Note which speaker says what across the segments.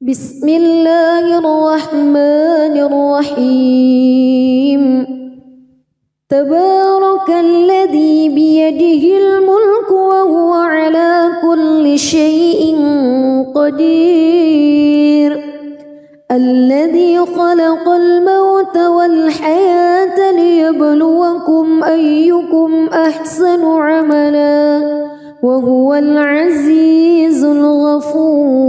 Speaker 1: بسم الله الرحمن الرحيم تبارك الذي بيده الملك وهو على كل شيء قدير الذي خلق الموت والحياة ليبلوكم أيكم أحسن عملا وهو العزيز الغفور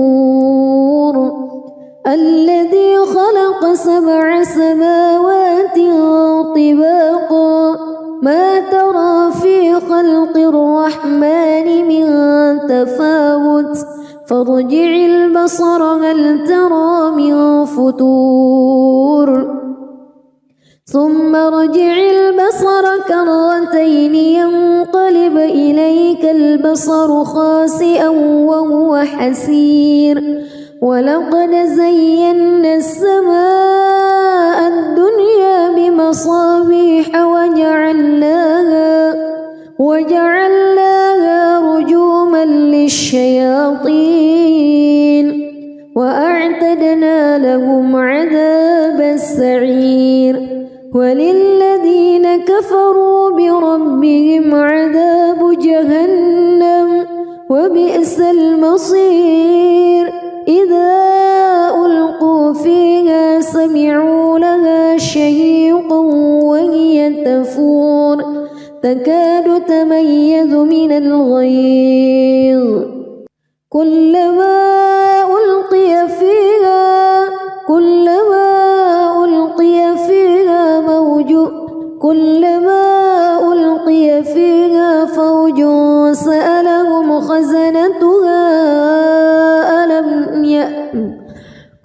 Speaker 1: الذي خلق 7 سماوات طباقا ما ترى في خلق الرحمن من تفاوت فارجع البصر هل ترى من فتور ثم ارجع البصر كرتين ينقلب إليك البصر خاسئا وهو حسير ولقد زينا السماء الدنيا بمصابيح وجعلناها رجوما للشياطين وأعتدنا لهم عذاب السعير وللذين كفروا بربهم عذاب جهنم وبئس المصير إذا ألقوا فيها سمعوا لها شهيقا وهي تفور تكاد تميز من الغيظ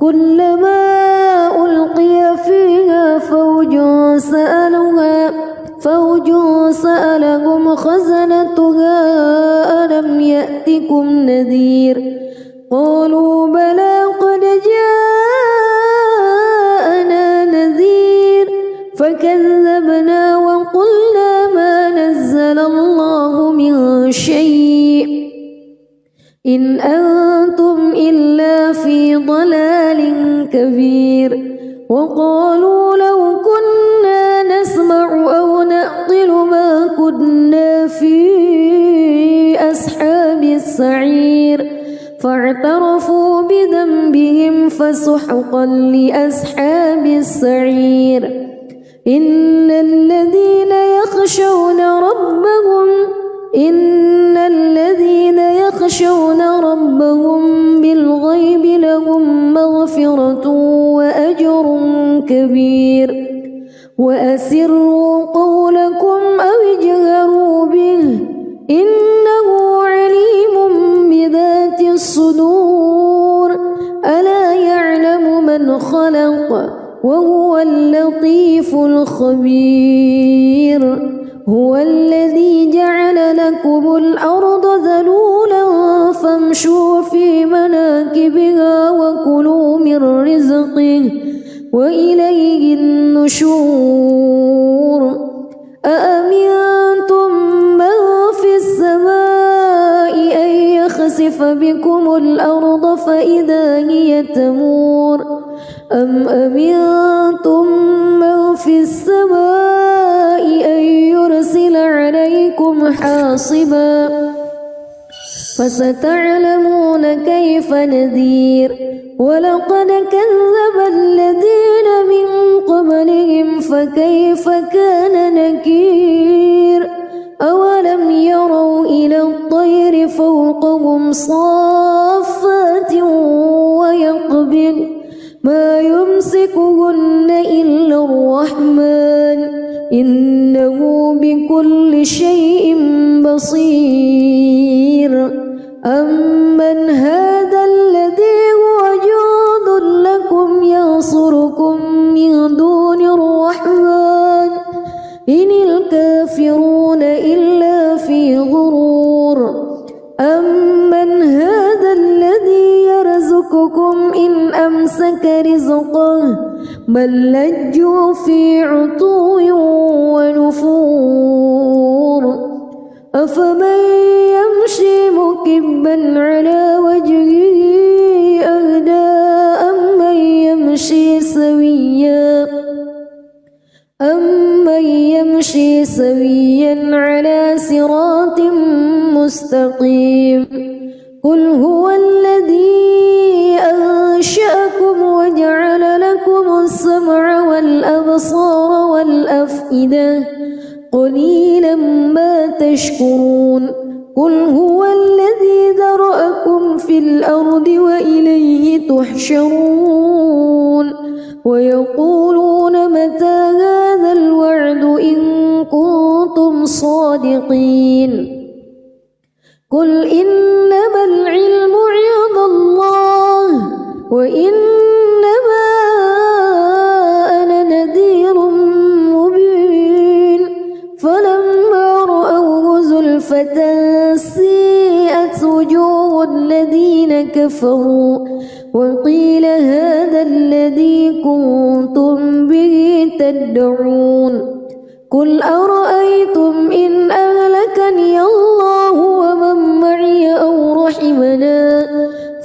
Speaker 1: كلما ألقي فيها فوج سألهم خزنتها ألم يأتكم نذير قالوا بلى قد جاءنا نذير فكذبنا وقلنا ما نزل الله من شيء إن أنتم إلا في ضلال كبير وقالوا لو كنا نسمع أو نعقل ما كنا في أصحاب السعير فاعترفوا بذنبهم فسحقا لأصحاب السعير إن الذين يخشون ربهم بالغيب لهم مغفرة وأجر كبير وأسروا قولكم أو اجهروا به إنه عليم بذات الصدور ألا يعلم من خلق وهو اللطيف الخبير هو الذي جعل لكم الأرض ذلولا فامشوا في مناكبها وكلوا من رزقه وإليه النشور أأمنتم من في السماء أن يخسف بكم الأرض فإذا هي تمور أم أمنتم من في السماء أن يرسل عليكم حاصبا فستعلمون كيف نذير ولقد كذب الذين من قبلهم فكيف كان نكير أولم يروا إلى الطير فوقهم صافات ويقبض ما يمسكهن إلا الرحمن إنه بكل شيء بصير أمن هذا الذي هو جند لكم ينصركم من دون الرحمن إن الكافرون إلا في غرور أمن هذا الذي يرزقكم إن أمسك رزقه بل لجوا في عتو ونفور أفمن يمشي مكبا على وجهه أهدى سويا على صراط مستقيم قل هو الذي أنشأكم وجعل لكم السمع والأبصار والأفئدة قليلا ما تشكرون قل هو الذي ذرأكم في الأرض وإليه تحشرون ويقولون متى هذا الوعد إن كنتم صادقين قل إنما العلم عند الله وإنما أنا نذير مبين فلما رأوه زلفة سيئت وجوه الذين كفروا وقيل هذا الذي كنتم به تدعون قل أرأيتم إن أهلكني الله ومن معي أو رحمنا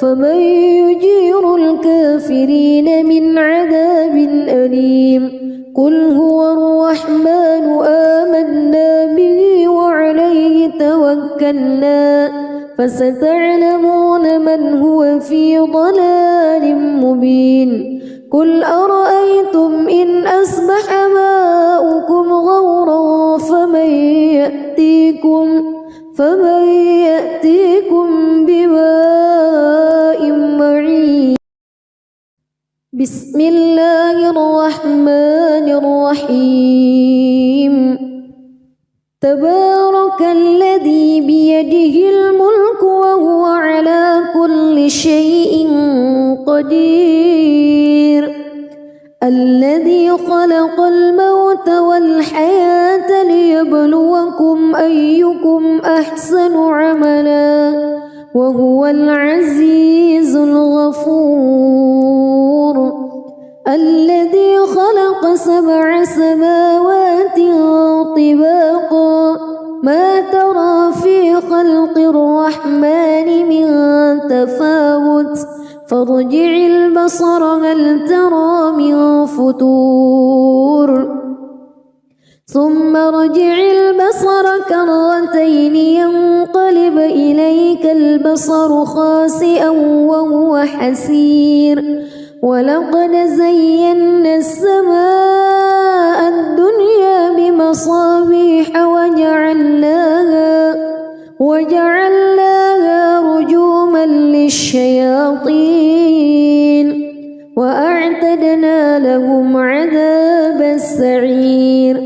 Speaker 1: فمن يجير الكافرين من عذاب أليم قل هو الرحمن آمنا به وعليه توكلنا فستعلمون من هو في ضلال مبين قل أرأيتم إن أصبح ماؤكم غورا فمن يأتيكم بماء معين بسم الله الرحمن الرحيم تبارك الذي بيده الملك وهو على كل شيء قدير الذي خلق الموت والحياة ليبلوكم أيكم أحسن عملا وهو العزيز الغفور الذي خلق 7 سماوات طباقا ما ترى في خلق الرحمن من تفاوت فارجع البصر هل ترى من فتور ثم ارجع البصر كرتين ينقلب إليك البصر خاسئا وهو حسير ولقد زينا السماء الدنيا بمصابيح وجعلناها رجوما للشياطين وأعتدنا لهم عذاب السعير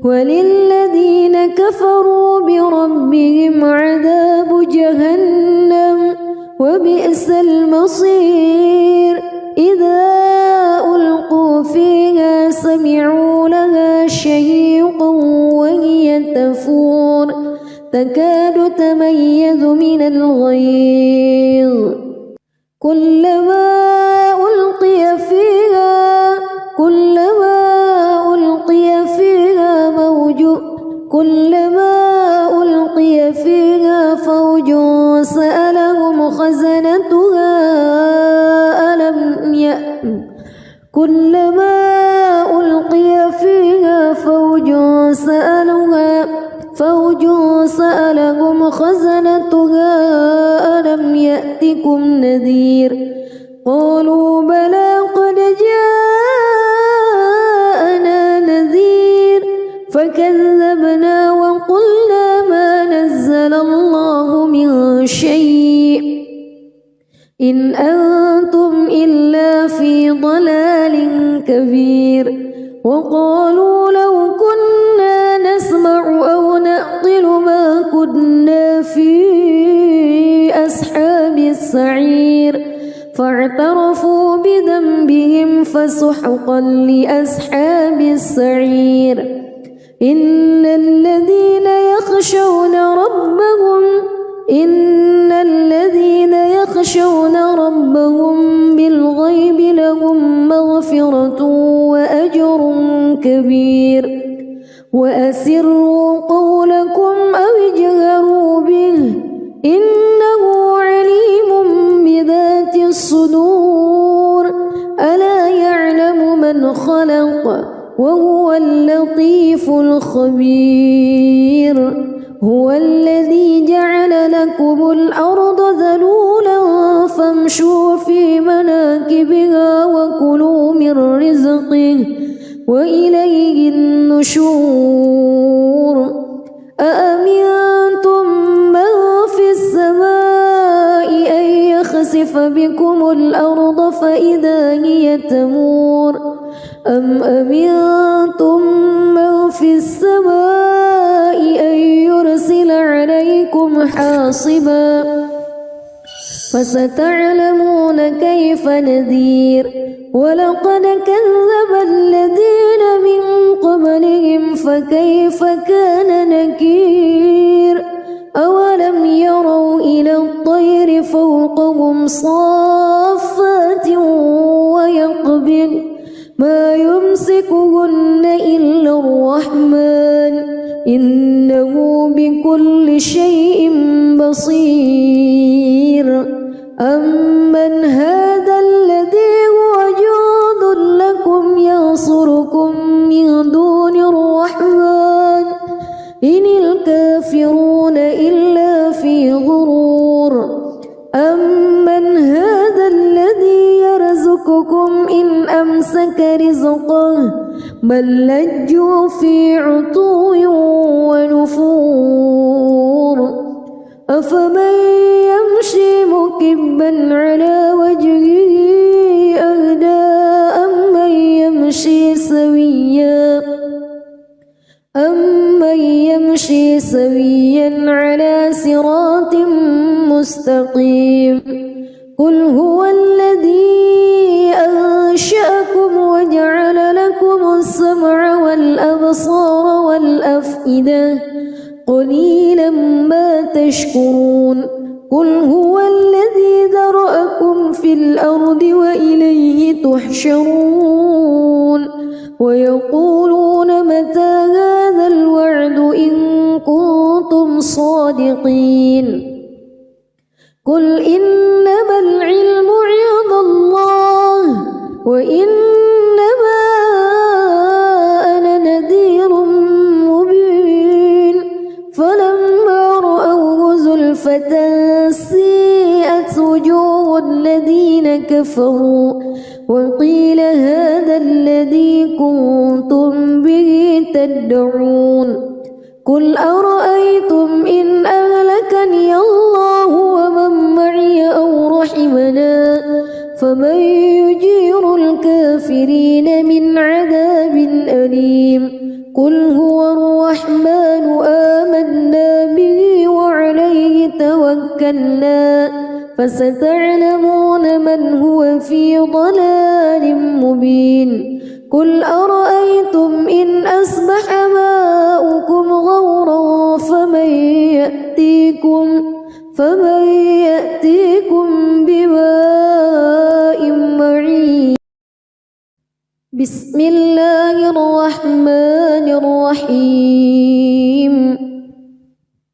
Speaker 1: وللذين كفروا بربهم عذاب جهنم وبئس المصير إذا ألقوا فيها سمعوا لها شهيقا وهي تفور تكاد تميز من الغيظ كلما ألقي فيها فوج سألهم خزنتها كلما ألقي فيها فوج سألهم خزنتها ألم يأتكم نذير قالوا بلى قد جاءنا نذير فكذبنا وقلنا ما نزل الله من شيء إن أنتم إلا في ضلال كبير وقالوا لو كنا نسمع أو نعقل ما كنا في أصحاب السعير فاعترفوا بذنبهم فسحقا لأصحاب السعير إن الذين يخشون ربهم بالغيب لهم مغفرة وأجر كبير وأسروا قولكم أو اجهروا به إنه عليم بذات الصدور ألا يعلم من خلق وهو اللطيف الخبير. هو الذي جعل لكم الأرض ذلولا فامشوا في مناكبها وكلوا من رزقه وإليه النشور. أأمنتم من في السماء أن يخسف بكم الأرض فإذا هي تمور أم أمنتم من في السماء أن يرسل عليكم حاصبا فستعلمون كيف نذير. ولقد كذب الذين من قبلهم فكيف كان نكير. أولم يروا إلى الطير فوقهم صافات ويقبض ما يمسكهن إلا الرحمن إنه بكل شيء بصير. أمن هذا الذي هو جند لكم ينصركم من دون الرحمن إن الكافرون إلا في غرور. أمن هذا الذي يرزقكم إن أمسك رزقه بل لجوا في عتو ونفور. أفمن يمشي مكبا على وجهه أهدى أمن يمشي سويا على صراط مستقيم. قل هو الذي أنشأكم وجعل لكم السمع والأبصار والأفئدة قليلا ما تشكرون. قل هو الذي ذرأكم في الأرض وإليه تحشرون. ويقولون متى هذا الوعد إن كنتم صادقين. قل إنما العلم عند الله وإنما أنا نذير مبين. فلما رأوه زلفة سيئت وجوه الذين كفروا وقيل هذا الذي كنتم به تدعون. قل أرأيتم إن أهلكني الله ومن معي أو رحمنا فمن يجير الكافرين من عذاب أليم. قل هو الرحمن آمنا به وعليه توكلنا فستعلمون من هو في ضلال مبين. قل أرأيتم إن أصبح ماؤكم غورا فمن يأتيكم بماء معين. بسم الله الرحمن الرحيم.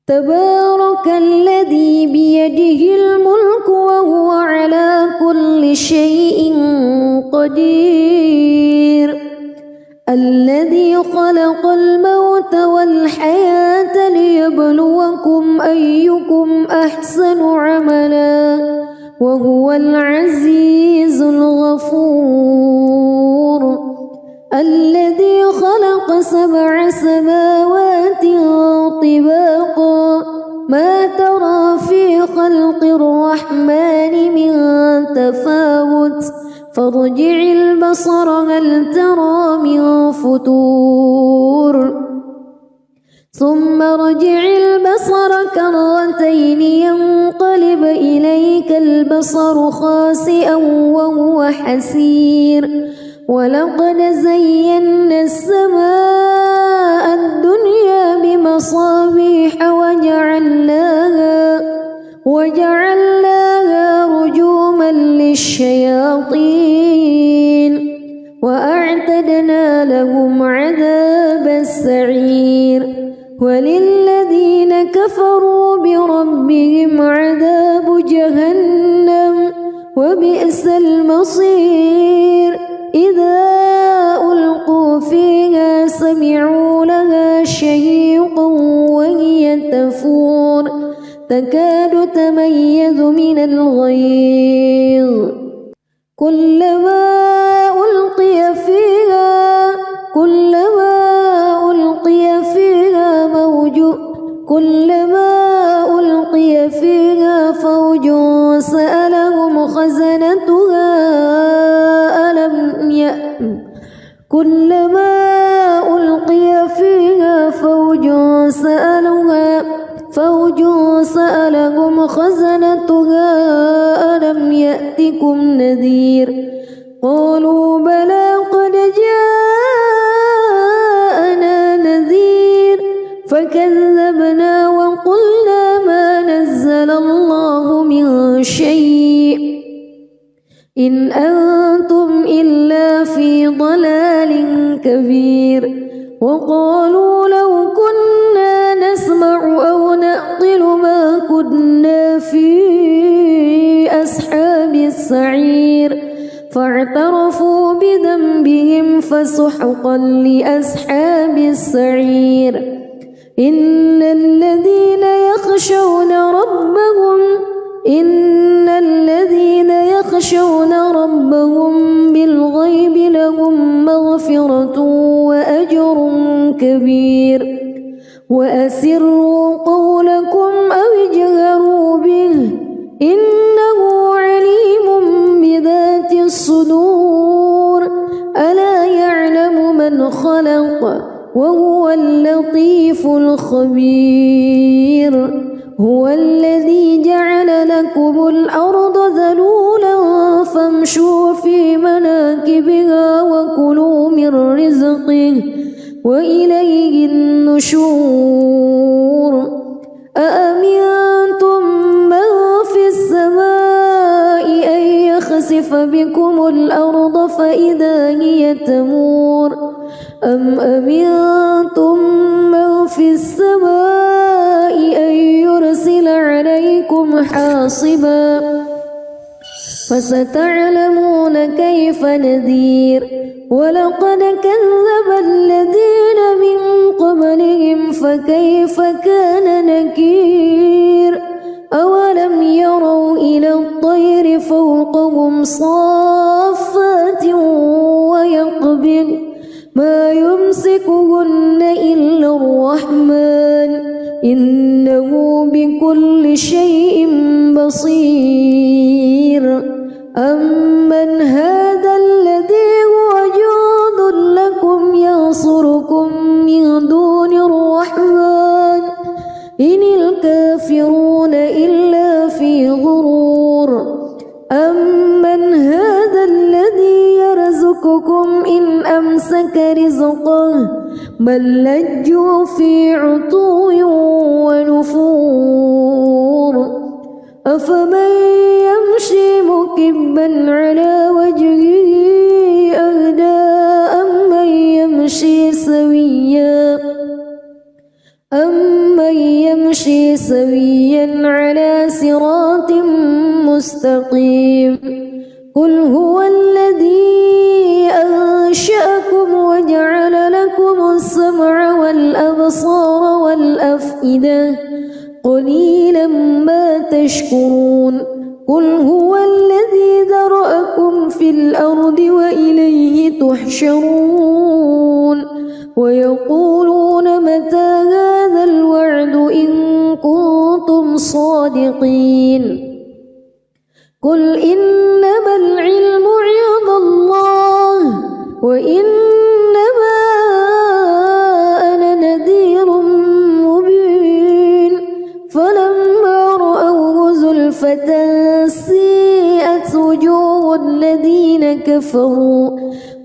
Speaker 1: تبارك الذي بيده الملك وهو على كل شيء قدير. الذي خلق الموت والحياة ليبلوكم أيكم أحسن عملا وهو العزيز الغفور. الذي خلق 7 سماوات طباقا ما ترى في خلق الرحمن من تفاوت فارجع البصر هل ترى من فتور ثم ارجع البصر كرتين ينقلب إليك البصر خاسئا وهو حسير. ولقد زينا السماء الدنيا بمصابيح وجعلناها رجوما للشياطين وأعتدنا لهم عذاب السعير. وللذين كفروا بربهم عذاب جهنم وبئس المصير. إذا ألقوا فيها الغيظ كلما ألقي فيها فوج سألهم خزنتها ألم يأتكم نذير قالوا بلى قد جاءنا نذير فكذبنا وقلنا ما نزل الله من شيء إن أنتم إلا في ضلال كبير وقالوا لو كنا نسمع أو نعقل ما كنا في أصحاب السعير فاعترفوا بذنبهم فسحقا لأصحاب السعير إن الذين يخشون ربهم بالغيب لهم مغفرة وأجر كبير وأسروا قولكم أو اجهروا به إنه عليم بذات الصدور ألا يعلم من خلق وهو اللطيف الخبير هو الذي جعل لكم الأرض ذلولا فامشوا في مناكبها وكلوا من رزقه وإليه النشور أأمنتم من في السماء أن يخسف بكم الأرض فإذا هي تمور أم أمنتم من في السماء أن يرسل عليكم حاصبا فستعلمون كيف نذير ولقد كذب الذين من قبلهم فكيف كان نكير أولم يروا إلى الطير فوقهم صافات ويقبض ما يمسكهن إلا الرحمن إنه بكل شيء بصير أمن هذا الذي هو جند لكم ينصركم من دون الرحمن إن الكافرون إلا في غرور أمن هذا الذي يرزقكم إن أمسك رزقه بل لجوا في عتو ونفور أفمن يمشي مكبا على وجهه أهدى أمن يمشي سويا على صراط مستقيم قل هو الذي أنشأكم وجعل لكم السمع والأبصار والأفئدة قليلا ما تشكرون قل هو الذي ذرأكم في الأرض وإليه تحشرون ويقولون متى هذا الوعد إن كنتم صادقين قل إنما العلم عند الله وإنما أنا نذير مبين فلما رأوه زلفة سيئت وجوه الذين كفروا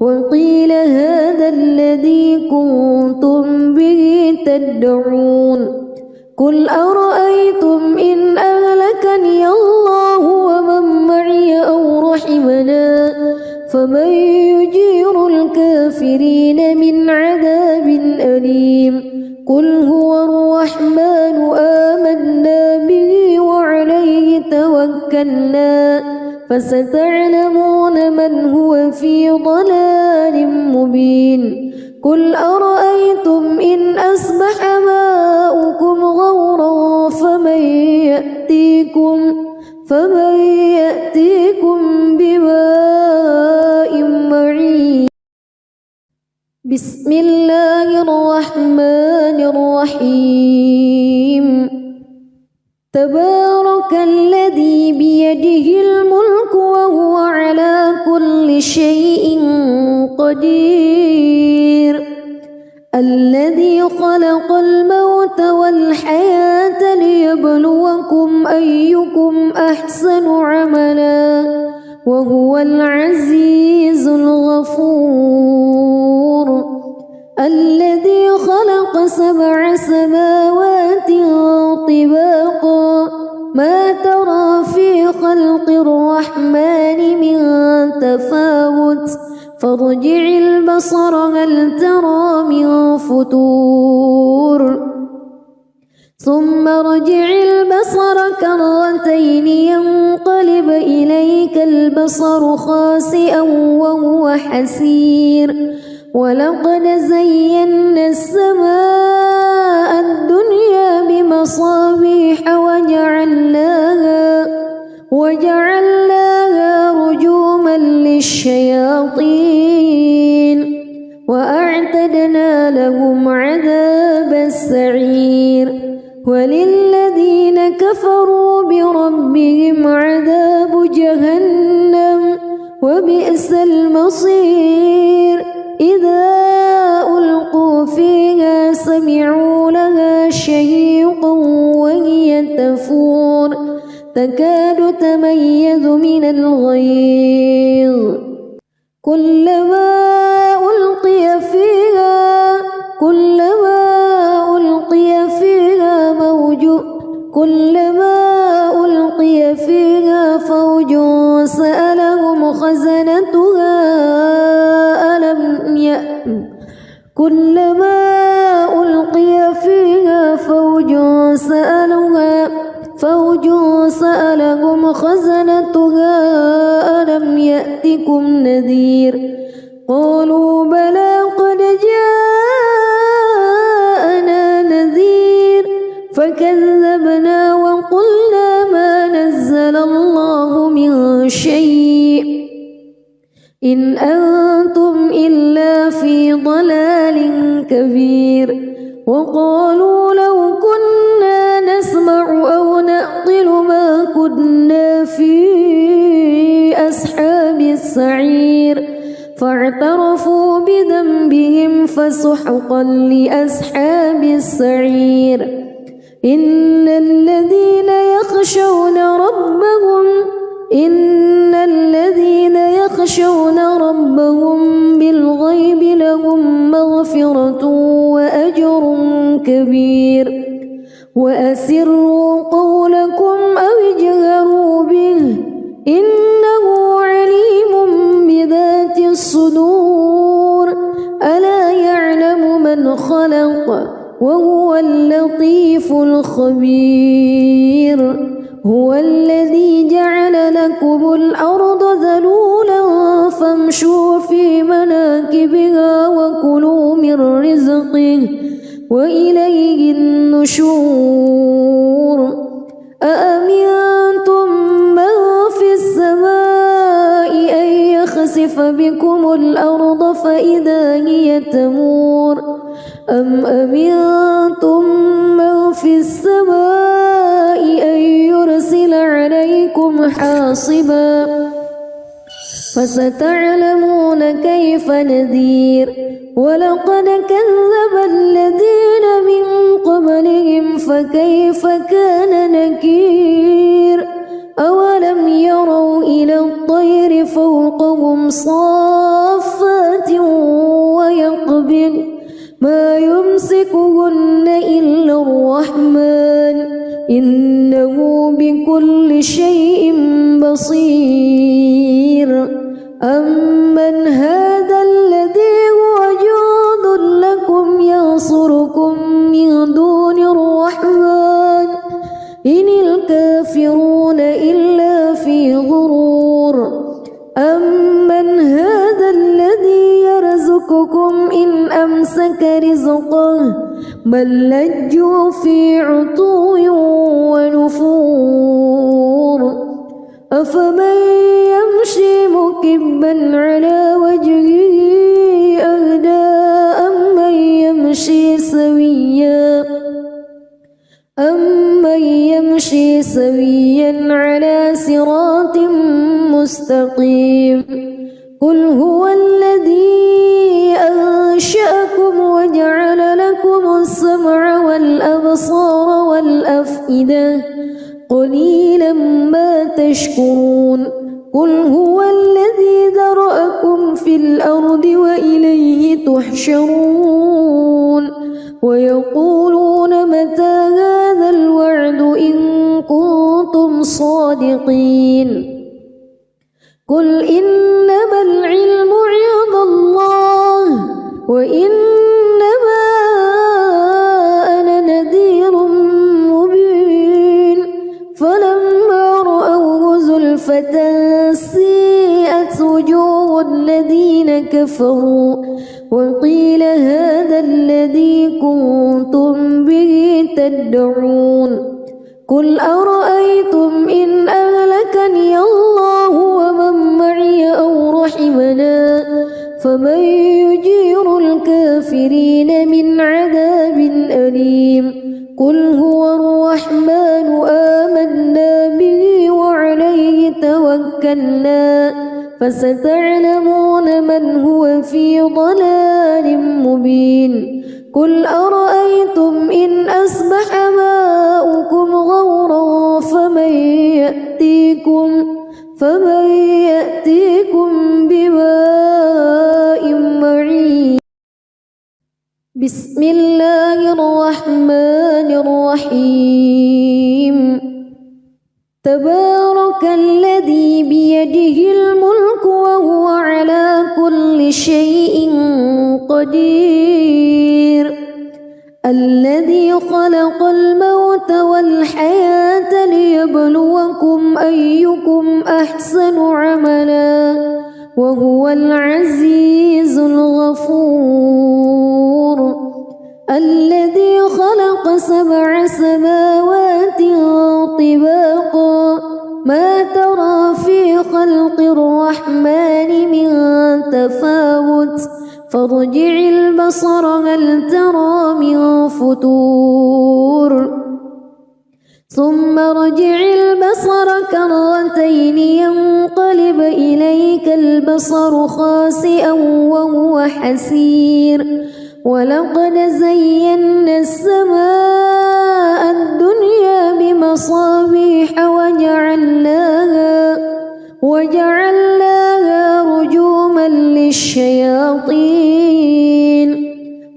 Speaker 1: وقيل هذا الذي كنتم به تدعون قل أرأيتم إن أهلكني الله ومن معي أو رحمنا فمن يجير الكافرين من عذاب أليم قل هو الرحمن آمنا به وعليه توكلنا فستعلمون من هو في ضلال مبين قل أرأيتم إن أصبح ماؤكم غورا فمن بسم الله الرحمن الرحيم تبارك الذي بيده الملك وهو على كل شيء قدير الذي خلق الموت والحياة ليبلوكم أيكم أحسن عملا وهو العزيز الغفور الذي خلق 7 سماوات طباقا ما ترى في خلق الرحمن من تفاوت فارجع البصر هل ترى من فتور ثم ارجع البصر كرتين ينقلب إليك البصر خاسئا وهو حسير ولقد زينا السماء الدنيا بمصابيح وجعلناها رجوما للشياطين وأعتدنا لهم عذاب السعير وللذين كفروا بربهم عذاب جهنم وبئس المصير إذا ألقوا فيها سمعوا لها شهيقا وهي تفور تكاد تميز من الغيظ كلما ألقي فيها فوج سألهم خزنتها كلما ألقي فيها فوج سألهم خزنتها ألم يأتكم نذير قالوا بلى قد جاءنا نذير فكذبنا وقلنا ما نزل الله من شيء إن أنتم إلا في ضلال كبير وقالوا لو كنا نسمع أو نعقل ما كنا في أصحاب السعير فاعترفوا بذنبهم فسحقا لأصحاب السعير إن الذين يخشون ربهم بالغيب لهم مغفرة وأجر كبير وأسروا قولكم أو اجهروا به إنه عليم بذات الصدور ألا يعلم من خلق وهو اللطيف الخبير هو الذي جعل لكم الأرض ذلولا فامشوا في مناكبها وكلوا من رزقه وإليه النشور أأمنتم من في السماء أن يخسف بكم الأرض فإذا هي تمور أم أمنتم من في السماء أن يرسل عليكم حاصبا فستعلمون كيف نذير ولقد كذب الذين من قبلهم فكيف كان نكير أولم يروا إلى الطير فوقهم صافات ويقبض ما يمسكهن إلا الرحمن إنه بكل شيء بصير أمن هذا الذي هو جند لكم ينصركم من دون الرحمن إن الكافرون إلا في غرور أمن هذا الذي يرزقكم إن أمسك رزقه بل لجوا في عتو ونفور أفمن يمشي مكبا على وجهه أهدى مستقيم قل هو الذي أنشأكم وجعل لكم السمع والأبصار والأفئدة قليلا ما تشكرون قل هو الذي ذرأكم في الأرض وإليه تحشرون ويقولون متى هذا الوعد إن كنتم صادقين قل إنما العلم عند الله وإنما أنا نذير مبين فلما رأوه زلفة سيئت وجوه الذين كفروا وقيل هذا الذي كنتم به تدعون قل أرأيتم إن أهلكني الله ومن معي أو رحمنا فمن يجير الكافرين من عذاب أليم قل هو الرحمن آمنا به وعليه توكلنا فستعلمون من هو في ضلال مبين قل أرأيتم إن أصبح ماؤكم غورا فمن يأتيكم بماء معين بسم الله الرحمن الرحيم تبارك الذي بيده الملك وهو على كل شيء قدير الذي خلق الموت والحياة ليبلوكم أيكم أحسن عملا وهو العزيز الغفور الذي خلق 7 سماوات طباقا ما ترى في خلق الرحمن من تفاوت فارجع البصر هل ترى من فطور ثم ارجع البصر كرتين ينقلب إليك البصر خاسئا وهو حسير ولقد زينا السماء الدنيا بمصابيح وجعلناها رجوما للشياطين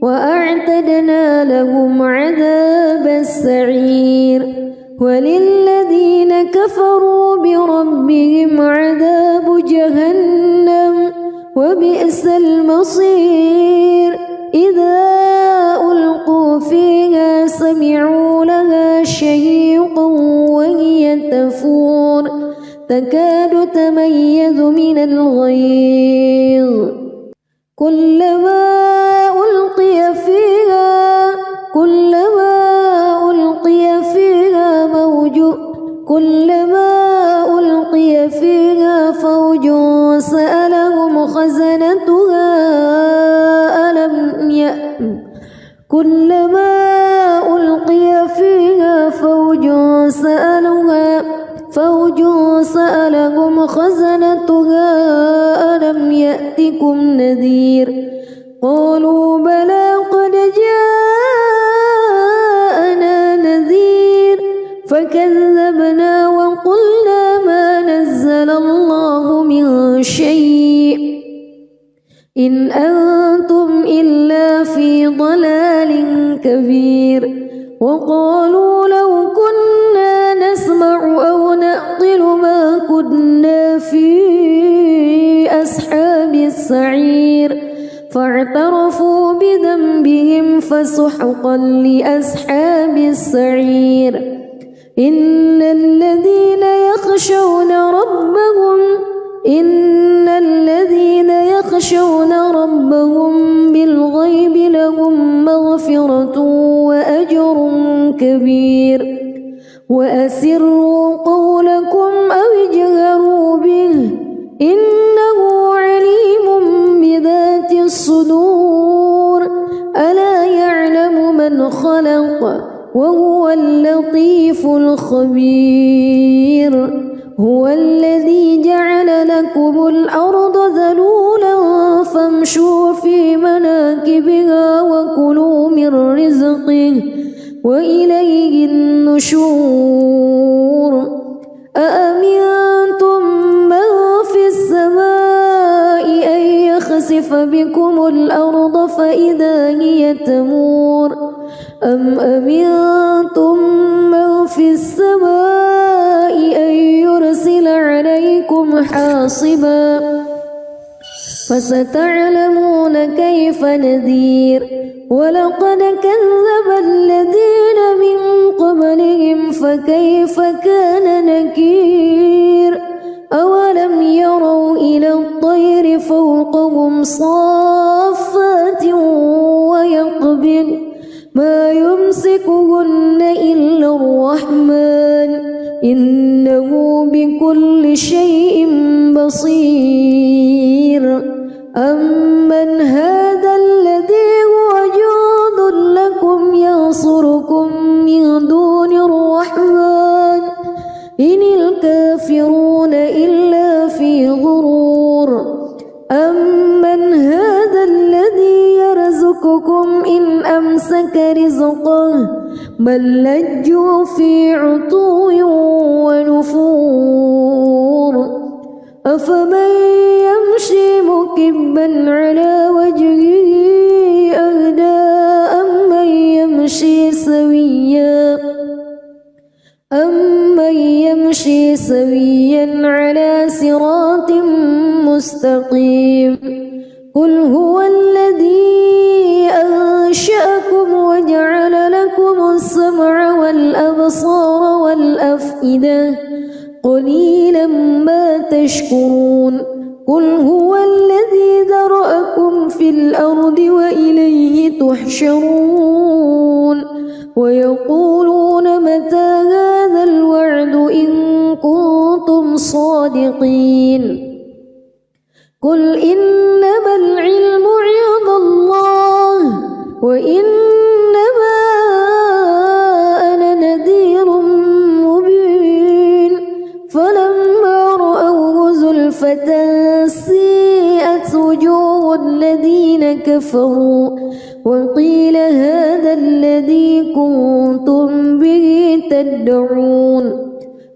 Speaker 1: وأعتدنا لهم عذاب السعير وللذين كفروا بربهم عذاب جهنم وبئس المصير إذا ألقوا فيها سمعوا لها شهيقا وهي تفور تكاد تميز من الغيظ كلما ألقي فيها فوج سألهم خزنتها كلما ألقي فيها فوج سألهم خزنتها ألم يأتكم نذير قالوا بلى قد جاءنا نذير فكذبنا وقلنا ما نزل الله من شيء إن أنتم إلا في ضلال كبير وقالوا لو كنا نسمع أو نعقل ما كنا في أصحاب السعير فاعترفوا بذنبهم فسحقا لأصحاب السعير إن الذين يخشون ربهم بالغيب لهم مغفرة وأجر كبير وأسروا قولكم أو اجهروا به إنه عليم بذات الصدور ألا يعلم من خلق وهو اللطيف الخبير هو الذي جعل لكم فامشوا في مناكبها وكلوا من رزقه وإليه النشور أأمنتم من في السماء أن يخسف بكم الأرض فإذا هي تمور أم أمنتم من في السماء أن يرسل عليكم حاصبا فستعلمون كيف نذير ولقد كذب الذين من قبلهم فكيف كان نكير أولم يروا إلى الطير فوقهم صافات ويقبض ما يمسكهن إلا الرحمن إنه بكل شيء بصير أمن هذا الذي هو جند لكم ينصركم من دون الرحمن إن الكافرون إلا في غرور أمن هذا الذي يرزقكم إن أمسك رزقه بل لجوا في عتو ونفور أفمن يمشي مكبا على وجهه أهدى أمن يمشي سويا على صراط مستقيم قل هو الذي أنشأكم وجعل لكم السمع والأبصار والأفئدة قليلا ما تشكرون قل هو الذي ذرأكم في الأرض وإليه تحشرون ويقولون متى هذا الوعد إن كنتم صادقين قل إنما العلم عند الله وإنما أنا نذير مبين فلما رأوه زلفة سيئت وجوه الذين كفروا وقيل هذا الذي كنتم به تدعون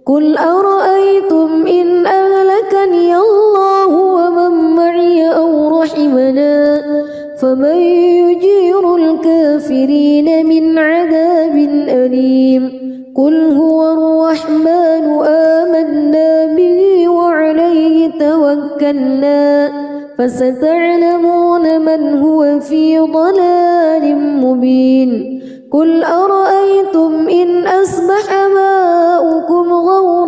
Speaker 1: قل أرأيتم إن أهلكني الله ومن معي أو رحمنا فمن يجير الكافرين من عذاب أليم قل هو الرحمن آمنا به وعليه توكلنا فستعلمون من هو في ضلال مبين قل أرأيتم إن أصبح ماؤكم غورا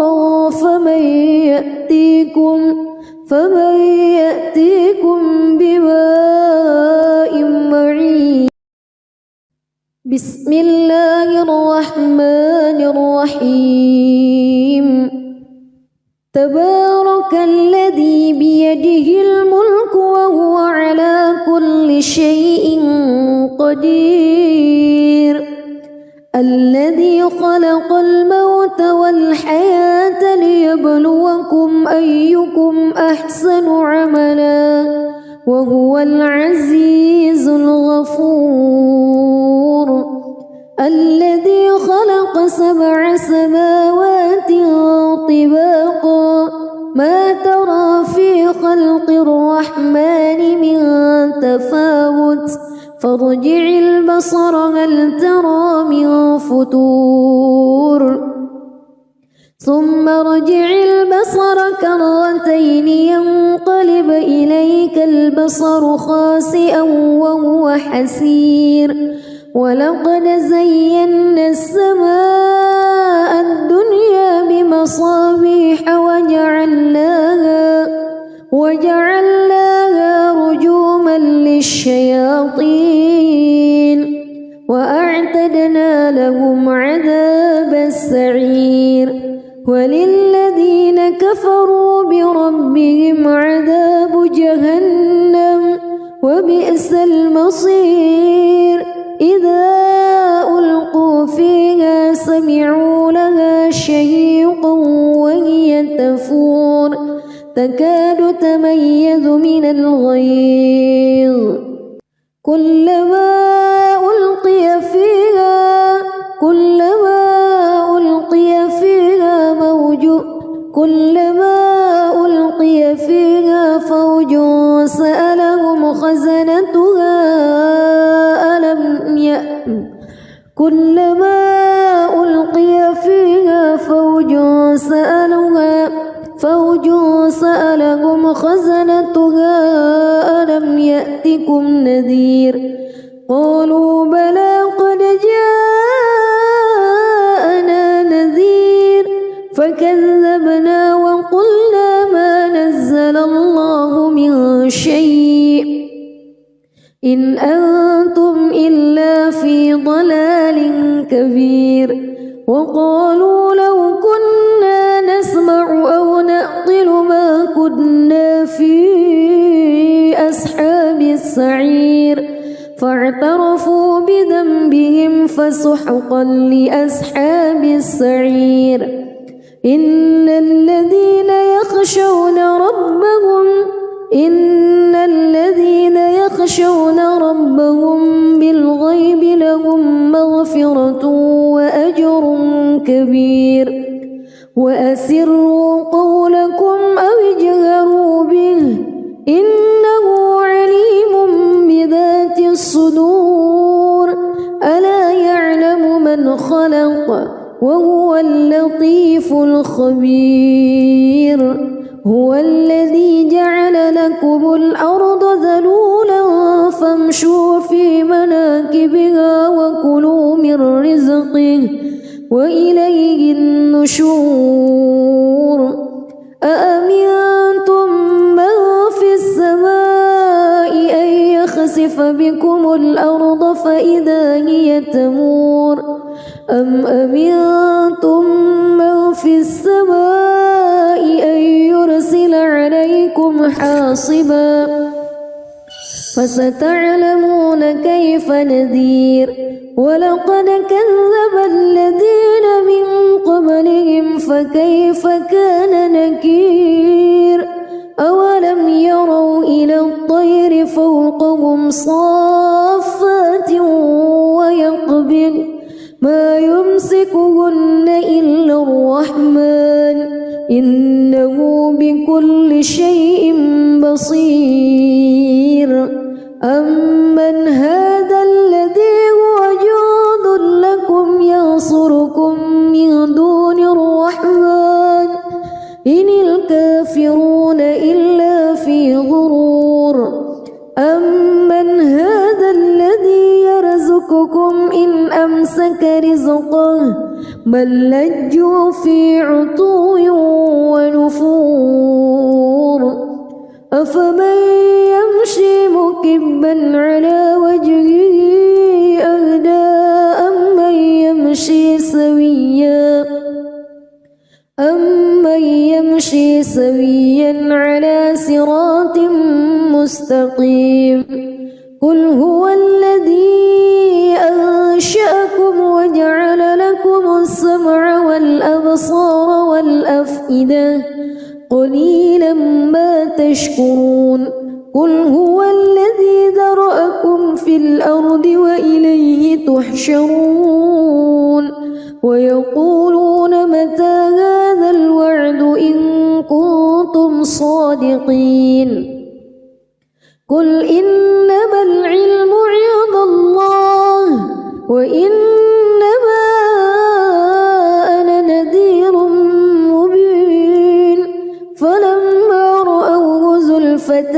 Speaker 1: فمن يأتيكم بماء معين بسم الله الرحمن الرحيم تبارك الذي بيده الملك وهو على كل شيء قدير الذي خلق الموت والحياة ليبلوكم أيكم أحسن عملا وهو العزيز الغفور الذي خلق 7 سماوات طباقا ما ترى في خلق الرحمن من تفاوت فارجع البصر هل ترى من فتور ثم ارجع البصر كرتين ينقلب إليك البصر خاسئا وهو حسير ولقد زينا السماء الدنيا بمصابيح وجعلناها رجوما للشياطين وأعتدنا لهم عذاب السعير وللذين كفروا بربهم عذاب جهنم وبئس المصير إذا ألقوا فيها سمعوا لها شهيقا وهي تفور تكاد تميز يلفظ من الغيظ كلما ألقي فيها فوج سألهم خزنتها ألم يأتكم نذير قالوا بلى قد جاءنا نذير فكذبنا وقلنا ما نزل الله من شيء إن أنتم إلا في ضلال كبير وقالوا لو كنا نسمع أو نعقل ما كنا في أصحاب السعير فاعترفوا بذنبهم فسحقا لأصحاب السعير إن الذين يخشون ربهم بالغيب لهم مغفرة وأجر كبير وأسروا قولكم أو اجهروا به إنه عليم بذات الصدور ألا يعلم من خلق وهو اللطيف الخبير هو الذي جعل لكم الأرض ذلولا فامشوا في مناكبها وكلوا من رزقه وإليه النشور أأمنتم من في السماء أن يخسف بكم الأرض فإذا هي تمور أم أمنتم من في السماء أن يرسل عليكم حاصبا فستعلمون كيف نذير ولقد كذب الذين من قبلهم فكيف كان نكير أولم يروا إلى الطير فوقهم صافات ويقبض ما يمسكهن إلا الرحمن إنه بكل شيء بصير أمن هذا الذي هو جند لكم ينصركم من دون الرحمن إن الكافرون إلا في غرور أمن هذا الذي يرزقكم إن أمسك رزقه بل لجوا في عتو ونفور أفمن يمشي مكبا على وجهه أهدى أمن يمشي سويا على صراط مستقيم قل هو الذي أنشأكم وجعل لكم السمع والأبصار والأفئدة قليلا ما تشكرون قل هو الذي ذرأكم في الأرض وإليه تحشرون ويقولون متى هذا الوعد إن كنتم صادقين قل إنما العلم عند الله وإنما أنا نذير مبين فلما رأوه زلفة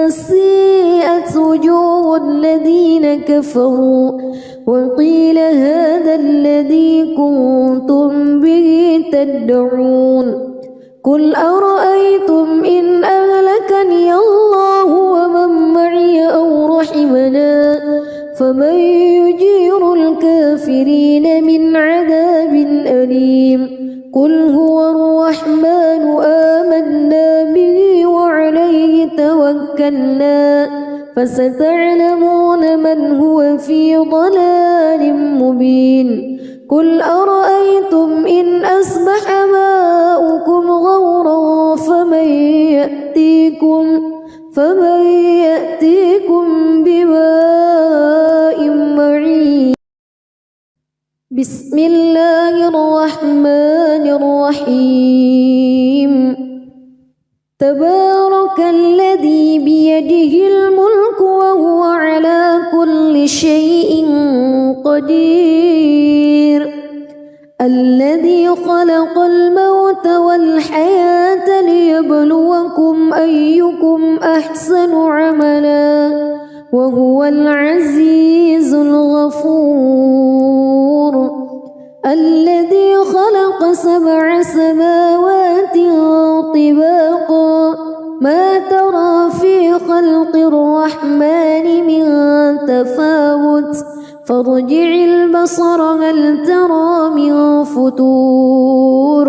Speaker 1: سيئت وجوه الذين كفروا وقيل هذا الذي كنتم به تدعون قل أرأيتم إن أهلكني الله ومن معي أو رحمنا فمن يجير الكافرين من عذاب أليم قل هو الرحمن آمنا به وعليه توكلنا فستعلمون من هو في ضلال مبين قل أرأيتم إن أصبح ماؤكم غورا فمن يأتيكم بماء معين. بسم الله الرحمن الرحيم. تبارك الذي بيده الملك وهو على كل شيء قدير. الذي خلق الموت والحياة ليبلوكم أيكم أحسن عملا وهو العزيز الغفور. الذي خلق 7 سماوات طباقا ما ترى في خلق الرحمن من تفاوت فارجع البصر هل ترى من فتور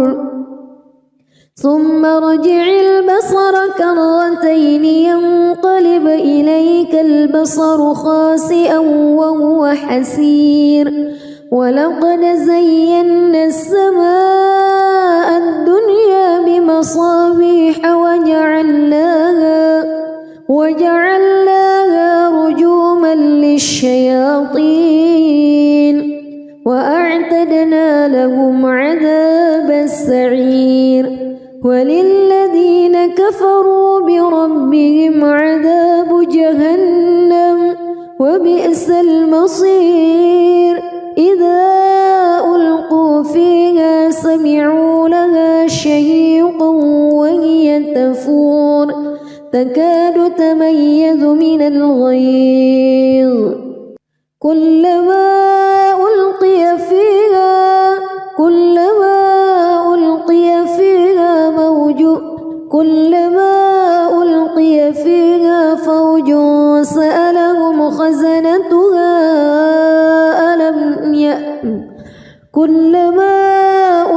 Speaker 1: ثم ارجع البصر كرتين ينقلب إليك البصر خاسئا وهو حسير. ولقد زينا السماء الدنيا بمصابيح وجعلناها رجوما للشياطين وأعتدنا لهم عذاب السعير. وللذين كفروا بربهم عذاب جهنم وبئس المصير. إذا ألقوا فيها سمعوا لها شهيقا وهي تفور تكاد تميز من الغيظ كلما ألقي فيها فوج سألهم خزنتها كلما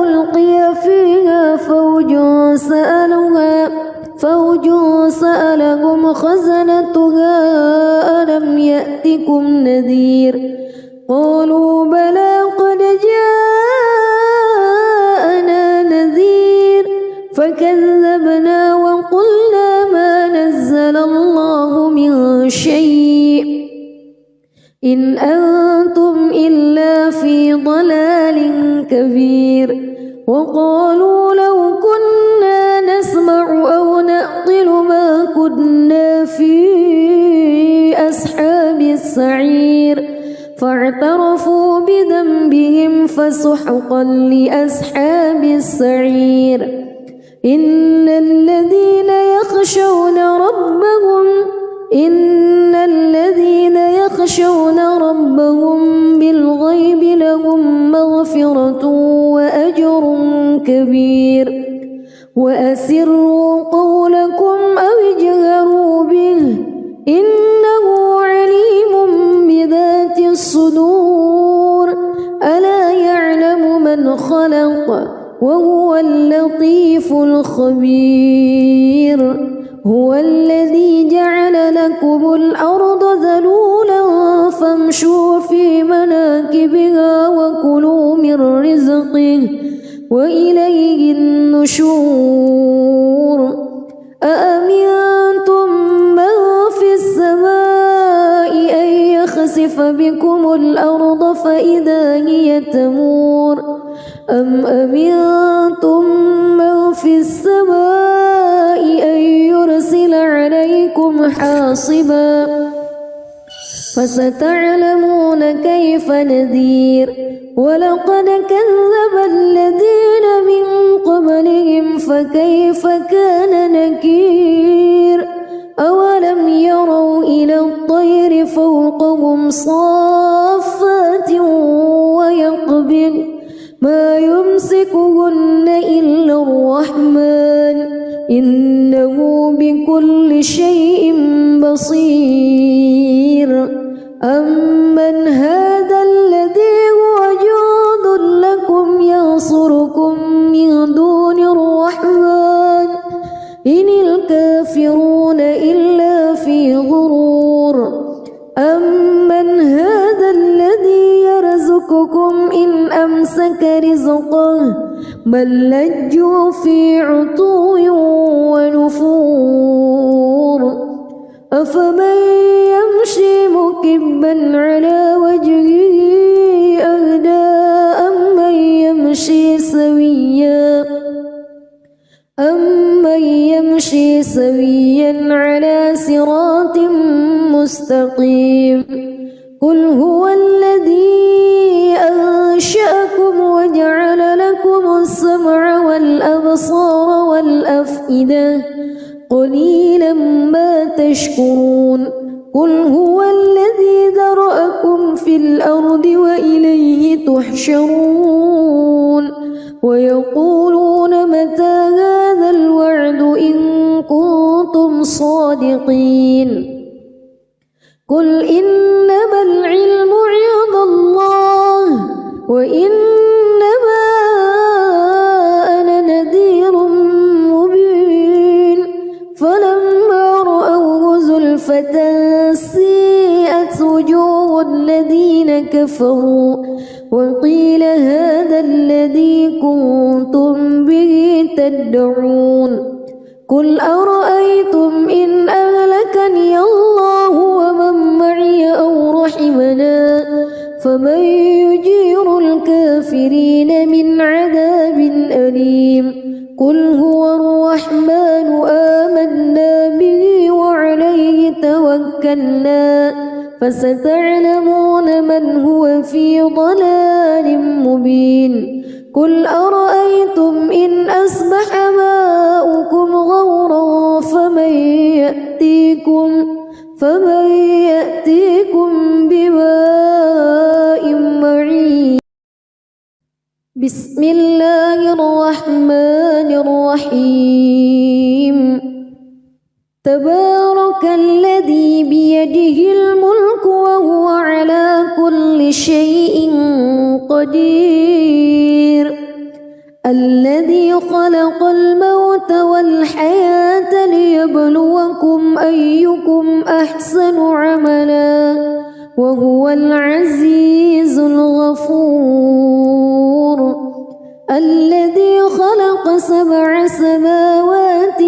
Speaker 1: ألقي فيها فوج سألهم خزنتها ألم يأتكم نذير قالوا بلى قد جاءنا نذير فكذبنا وقلنا ما نزل الله من شيء إن أنتم إلا في ضلال كبير. وقالوا لو كنا نسمع أو نعقل ما كنا في أصحاب السعير فاعترفوا بذنبهم فسحقا لأصحاب السعير. إن الذين يخشون ربهم بالغيب لهم مغفرة وأجر كبير. وأسروا قولكم أو اجهروا به إنه عليم بذات الصدور. ألا يعلم من خلق وهو اللطيف الخبير. هو الذي جعل لكم الأرض ذلولا فامشوا في مناكبها وكلوا من رزقه وإليه النشور. أأمنتم من في السماء أن يخسف بكم الأرض فإذا هي تمور أم أمنتم من في السماء أن يرسل عليكم حاصبا فستعلمون كيف نذير. ولقد كذب الذين من قبلهم فكيف كان نكير. أولم يروا إلى الطير فوقهم صافات ويقبض ما يمسكهن إلا الرحمن إنه بكل شيء بصير. أمن هذا الذي هو جند لكم ينصركم من دون الرحمن إن الكافرون إلا في غرور. أمن هذا الذي يرزقكم إن أمسك رزقه بل لجوا في عتو ونفور. أفمن يمشي مكبا على وجهه أهدى أمن يمشي سويا على صراط مستقيم قل هو الذي أنشأكم وجعل لكم السمع والأبصار والأفئدة قليلا ما تشكرون قل هو الذي ذرأكم في الأرض وإليه تحشرون ويقولون متى هذا الوعد إن كنتم صادقين قل إنما العلم عند الله وإنما أنا نذير مبين فلما رأوه زلفة سيئت وجوه الذين كفروا وقيل هذا الذي كنتم به تدعون قل أرأيتم إن أهلكني الله ومن معي أو رحمنا فمن يجير الكافرين من عذاب أليم قل هو الرحمن آمنا به وعليه توكلنا فستعلمون من هو في ضلال مبين قل أرأيتم إن أصبح ماؤكم غورا فمن يأتيكم بماء معين بسم الله الرحمن الرحيم تبارك الذي بيده الملك وهو على كل شيء قدير الذي خلق الموت والحياة ليبلوكم أيكم أحسن عملا وهو العزيز الغفور الذي خلق 7 سماوات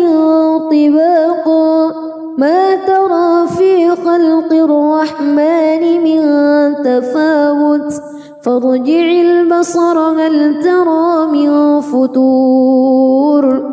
Speaker 1: طباقا ما ترى في خلق الرحمن من تفاوت فارجع البصر هل ترى من فتور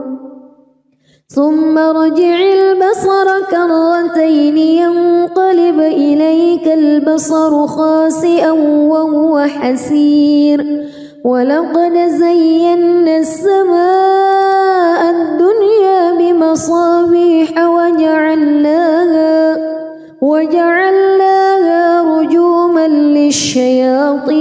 Speaker 1: ثم ارجع البصر كرتين ينقلب إليك البصر خاسئا وهو حسير ولقد زينا السماء الدنيا بمصابيح وجعلناها رجوما للشياطين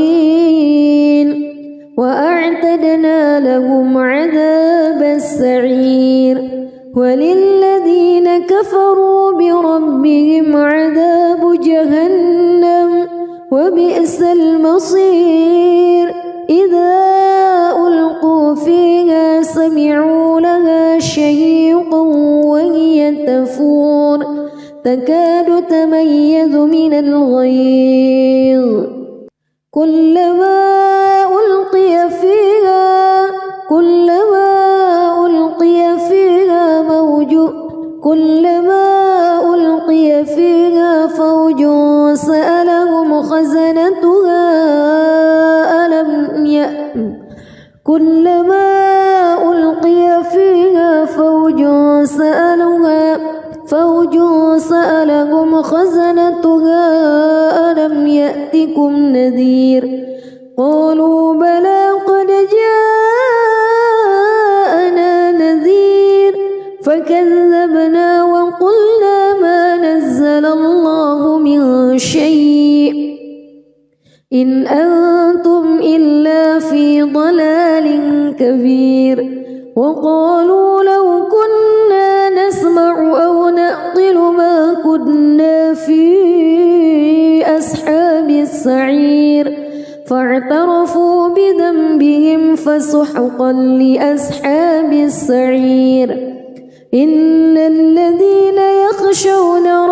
Speaker 1: وأعتدنا لهم عذاب السعير وللذين كفروا بربهم عذاب جهنم وبئس المصير إذا ألقوا فيها سمعوا لها شهيقا وهي تفور تكاد تميز من الغيظ كلما ألقي فيها فوج سألهم خزنتها ألم يأتكم نذير قالوا بلى قد جاءنا نذير فكذبنا وقلنا ما نزل الله من شيء إن أنتم إلا في ضلال كبير وقالوا لو كنا نسمع أو نعقل ما كنا في أصحاب السعير فاعترفوا بذنبهم فسحقا لأصحاب السعير إن الذين يخشون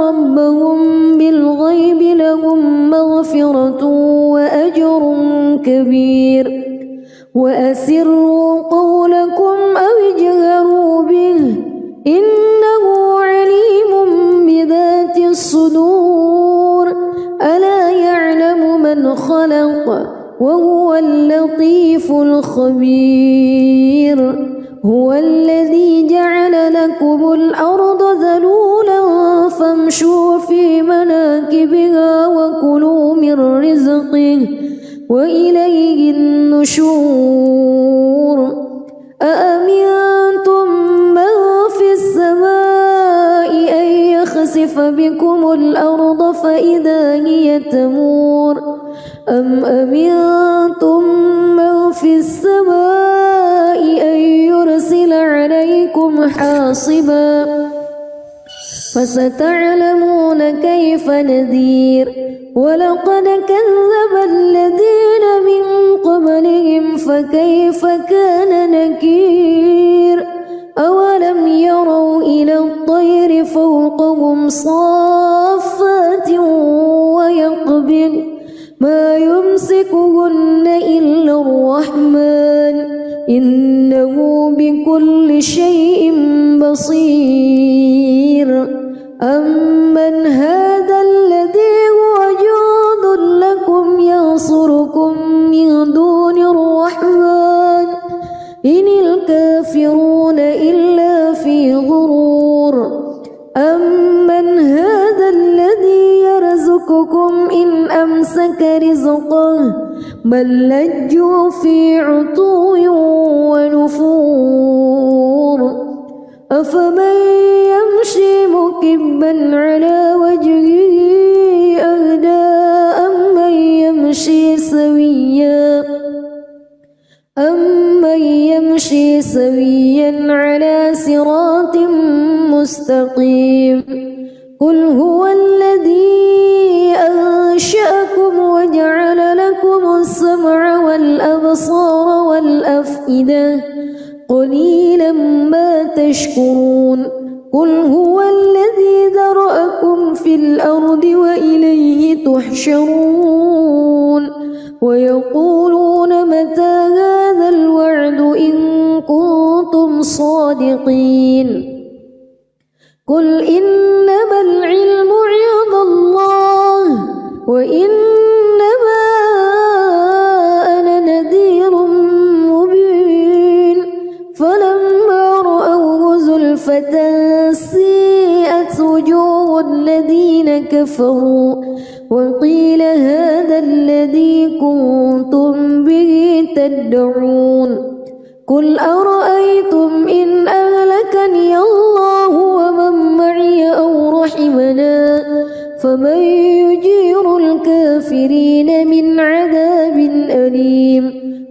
Speaker 1: ربهم بالغيب لهم مغفرة وأجر كبير وأسروا قولكم أو اجهروا الذي جعل لكم الأرض ذلولا فامشوا في مناكبها وكلوا من رزقه وإليه النشور أأمنتم من في السماء أن يخسف بكم الأرض فإذا هي تمور أم أمنتم من في السماء أن يرسل عليكم حاصبا فستعلمون كيف نذير ولقد كذب الذين من قبلهم فكيف كان نكير أولم يروا إلى الطير فوقهم صافات ويقبض ما يمسكهن إلا الرحمن إنه بكل شيء بصير أمن هذا الذي هو جند لكم ينصركم من دون الرحمن إن الكافرون إلا في غرور أمن هذا الذي يرزقكم إن أمسك رزقه بل لجوا في عتو ونفور أفمن يمشي مكبا على وجهه أهدى أمن يمشي سويا على صراط مستقيم قل هو الذي أنشأكم وجعل لكم السمع والأبصار والأفئدة قليلا ما تشكرون قل هو الذي ذرأكم في الأرض وإليه تحشرون ويقولون متى هذا الوعد إن كنتم صادقين قل إنما العلم عند الله وإنما أنا نذير مبين فلما رأوه زلفة سيئت وجوه الذين كفروا وقيل هذا الذي كنتم به تدعون قل أرأيتم إن أهلكني الله ومن معي أو رحمنا فمن يجير الكافرين من عذاب أليم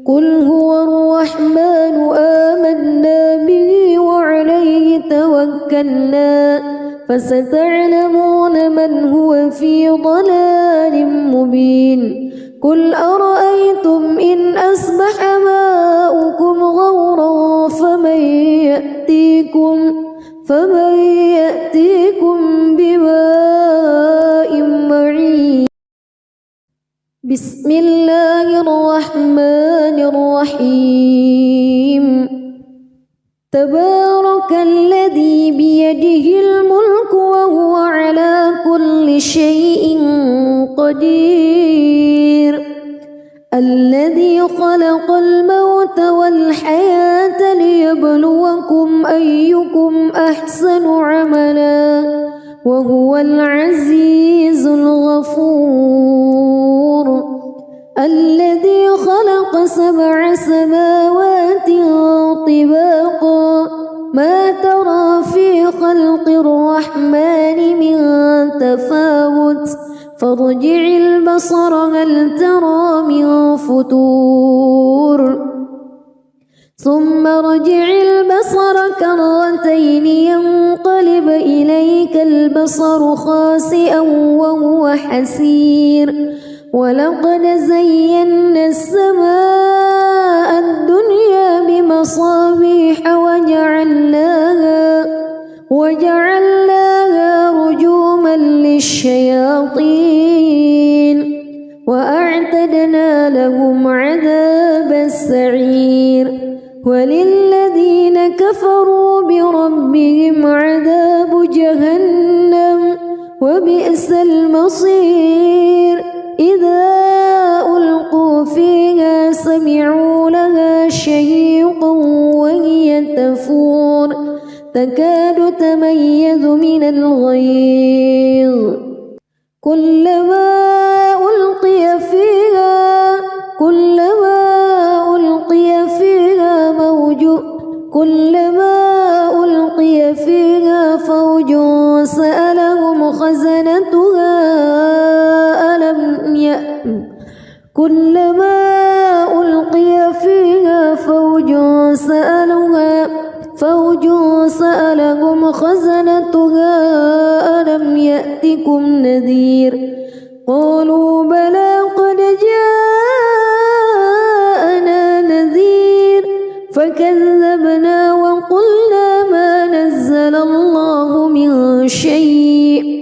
Speaker 1: قل هو الرحمن آمنا به وعليه توكلنا فستعلمون من هو في ضلال مبين قل أرأيتم إن أصبح ماؤكم غورا فمن يأتيكم بماء معين بسم الله الرحمن الرحيم تبارك الذي بيده الملك وهو على كل شيء قدير الذي خلق الموت والحياة ليبلوكم أيكم أحسن عملا وهو العزيز الغفور الذي خلق 7 سماوات طباقا ما ترى في خلق الرحمن من تفاوت فارجع البصر هل ترى من فتور ثم ارجع البصر كرتين ينقلب إليك البصر خاسئا وهو حسير ولقد زينا السماء الدنيا بمصابيح وجعلناها رجوما للشياطين وأعتدنا لهم عذاب السعير وللذين كفروا بربهم عذاب جهنم وبئس المصير إذا ألقوا فيها سمعوا لها شهيقا وهي تفور تكاد تميز من الغيظ كلما ألقي فيها فوج سألهم خزنتها ألم يأتكم نذير قالوا بلى قد جاءنا نذير فكذبنا وقلنا ما نزل الله من شيء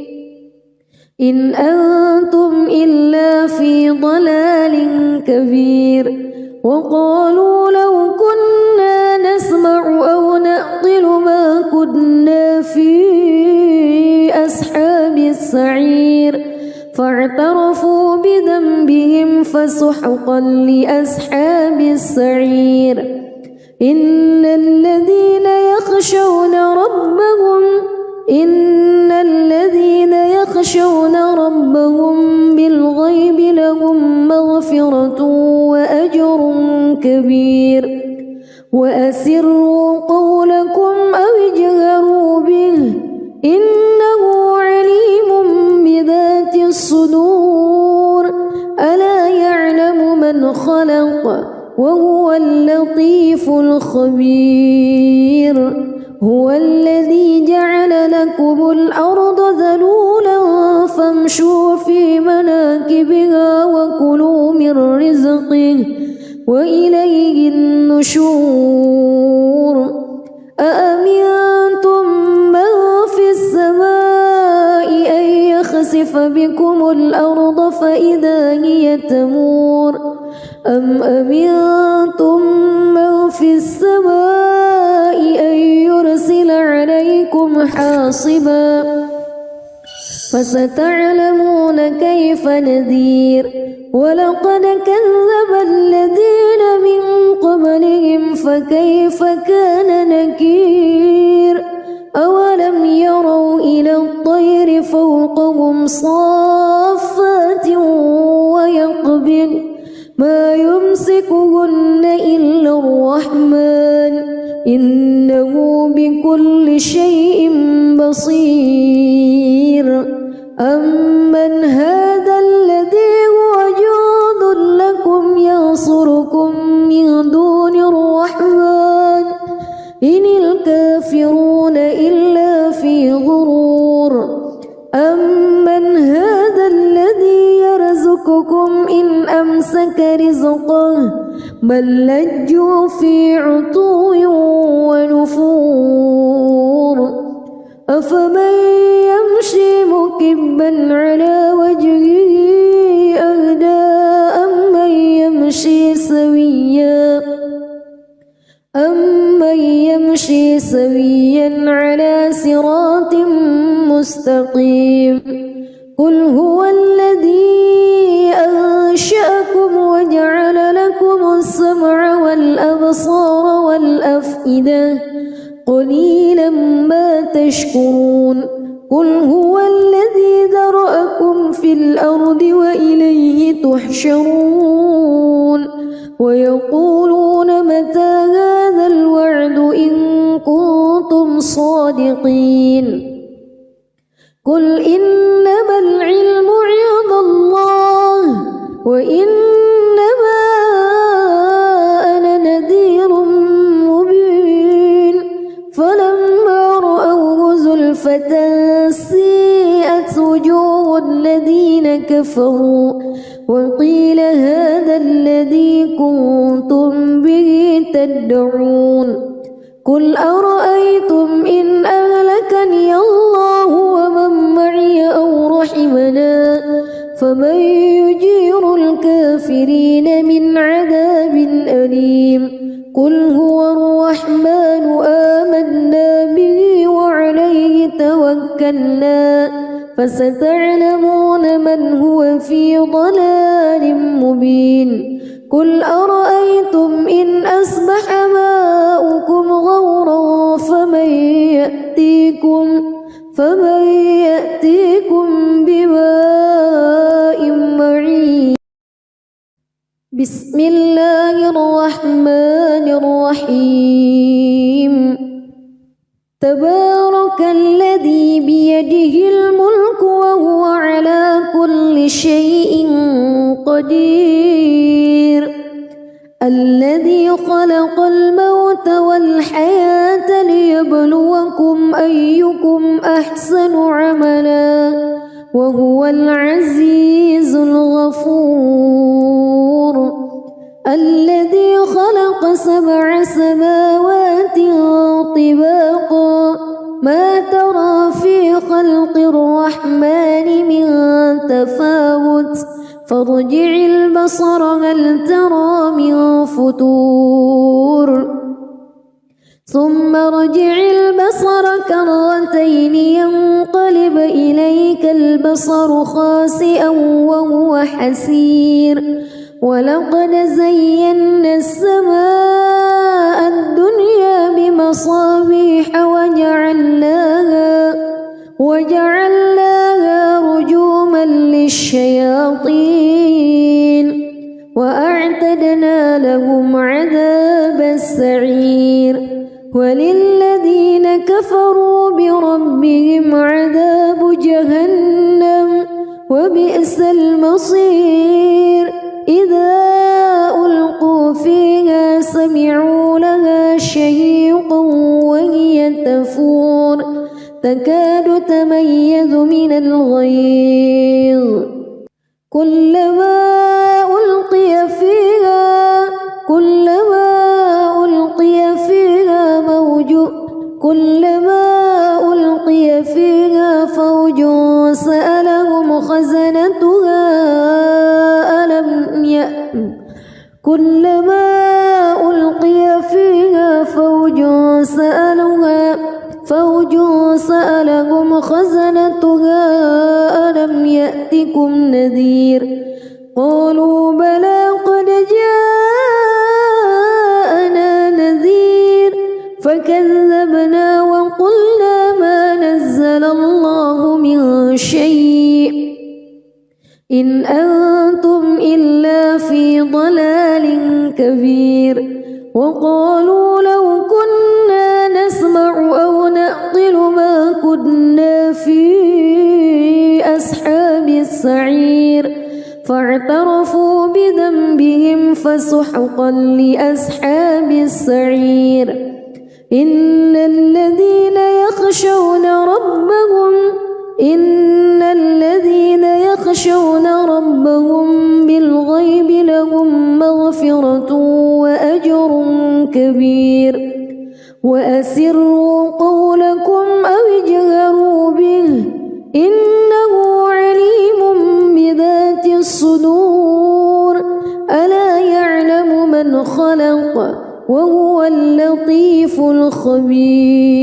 Speaker 1: إن أنتم إلا في ضلال كبير وقالوا لو كنا نسمع أو نعقل ما كنا في أصحاب السعير فاعترفوا بذنبهم فسحقا لأصحاب السعير إن الذين يخشون ربهم بالغيب لهم مغفرة وأجر كبير وأسروا قولكم أو اجهروا به إنه عليم بذات الصدور ألا يعلم من خلق وهو اللطيف الخبير هو الذي جعل لكم الأرض ذلولا فامشوا في مناكبها وكلوا من رزقه وإليه النشور أأمنتم من في السماء أن يخسف بكم الأرض فإذا هي تمور أم أمنتم من في السماء أن يرسل عليكم حاصبا فستعلمون كيف نذير ولقد كذب الذين من قبلهم فكيف كان نكير أولم يروا إلى الطير فوقهم صافات ويقبض ما يمسكهن إلا الرحمن إنه بكل شيء بصير أمن هذا الذي هو جند لكم ينصركم من دون الرحمن إن الكافرون إلا في غرور أمن هذا الذي يرزقكم إن أمسك رزقه بل لجوا في عتو ونفور أفمن يمشي مكبا على وجهه أهدى أمن يمشي سويا على صراط مستقيم قل هو الذي أنشأكم وجعل لكم السمع والأبصار والأفئدة قليلا ما تشكرون قل هو الذي ذرأكم في الأرض وإليه تحشرون ويقولون متى هذا الوعد إن كنتم صادقين قل إنما العلم عند الله وإنما أنا نذير مبين فلما رأوه زلفة سيئت وجوه الذين كفروا وقيل هذا الذي كنتم به تدعون قل أرأيتم إن أهلكني الله ومن معي أو رحمنا فمن يجير الكافرين من عذاب أليم قل هو الرحمن آمنا به وعليه توكلنا فستعلمون من هو في ضلال مبين قل أرأيتم إن أصبح ماؤكم غورا فمن بسم الله الرحمن الرحيم تبارك الذي بيده الملك وهو على كل شيء قدير الذي خلق الموت والحياة ليبلوكم أيكم أحسن عملا وهو العزيز الغفور الذي خلق 7 سماوات طباقا ما ترى في خلق الرحمن من تفاوت فارجع البصر هل ترى من فتور ثم ارجع البصر كرتين ينقلب إليك البصر خاسئا وهو حسير ولقد زينا السماء الدنيا بمصابيح وجعلناها رجوما للشياطين وأعتدنا لهم عذاب السعير وللذين كفروا بربهم عذاب جهنم وبئس المصير إذا ألقوا فيها سمعوا لها شهيقا وهي تفور تكاد تميز من الغيظ كلما ألقي فيها فوج سألهم خزنتها ألم يأتكم نذير قالوا بلى قد جاءنا نذير فكذبنا وقلنا ما نزل الله من شيء إن أنتم إلا في ضلال كبير وقالوا لو كنا نسمع أو نعقل ما كنا في أصحاب السعير فاعترفوا بذنبهم فسحقا لأصحاب السعير إن الذين يخشون ربهم بالغيب لهم مغفرة وأجر كبير وأسروا قولكم أو اجهروا به إنه عليم بذات الصدور ألا يعلم من خلق وهو اللطيف الخبير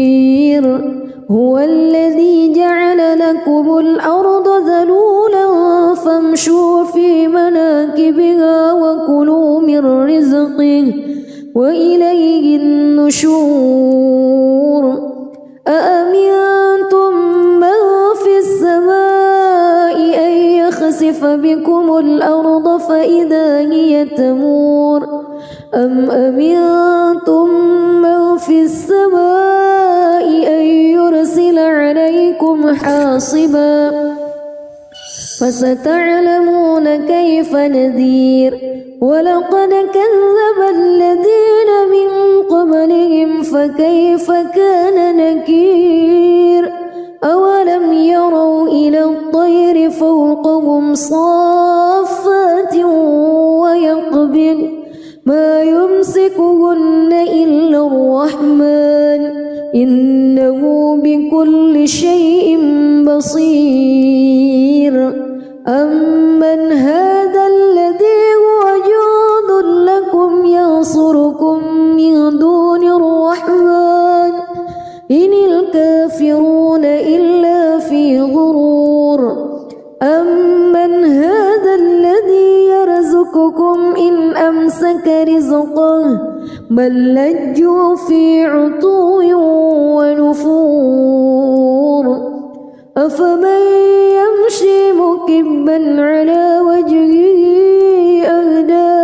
Speaker 1: هو الذي جعل لكم الأرض ذلولا فامشوا في مناكبها وكلوا من رزقه وإليه النشور أأمنتم من في السماء أن يخسف بكم الأرض فإذا هي تمور أم أمنتم من في السماء أن يرسل عليكم حاصبا فستعلمون كيف نذير ولقد كذب الذين من قبلهم فكيف كان نكير أولم يروا إلى الطير فوقهم صافات ويقبض ما يمسكهن إلا الرحمن إنه بكل شيء بصير أمن هذا الذي هو جند لكم ينصركم من دون الرحمن إن الكافرون إلا في غرور أمن هذا الذي يرزقكم إن أمسك رزقه بل لجوا في عتو ونفور أفمن يمشي مكبا على وجهه أهدى